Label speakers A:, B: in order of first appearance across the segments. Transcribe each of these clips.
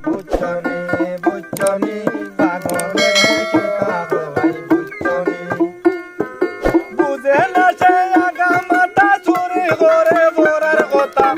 A: বুঝছনি বুঝছনি পাগলে কিতা কয় ভাই বুঝছনি বুঝে না সে আগা মাথা চুরি করে বরার কথা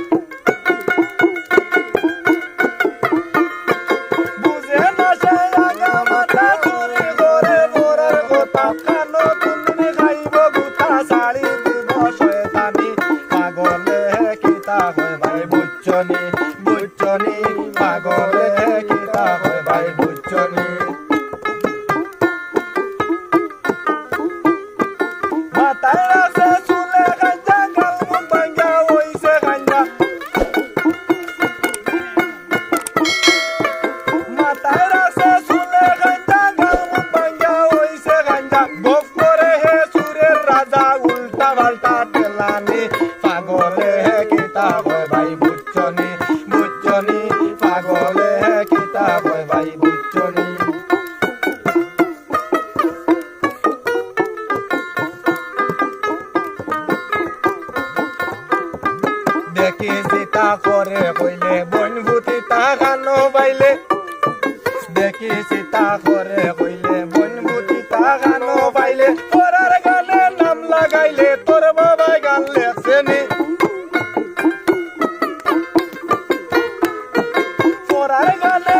A: বুঝে না সে আগা মাথা চুরি করে বরার কথা কানো তুমি খাইব গুতা শাড়ি দিব শয়তানি পাগলে কিতা কয় ভাই বুঝছনি বুঝছনি পাগলে কিতা কয় ভাই বুঝছনি মাথায় আছে চুলে গাঞ্জা গাল মুখ ভাঙ্গা হইছে গাঞ্জা মাথায় আছে চুলে গাঞ্জা গাল মুখ ভাঙ্গা হইছে গাঞ্জা গপ করে হে সুরের রাজা উল্টা পাল্টা তেলানি পাগলে কিতা কয় ভাই বুঝছনি বুঝছনি পাগলে কিতা কয় ভাই বুঝছনি দেখি সীতা করে কইলে বনভূতি তা গানো বাইলে দেখি সীতা করে কইলে বনভূতি তা গানো বাইলে পরার গানে নাম লাগাইলে তোর বাবা গান লেখছেনি পরার গানে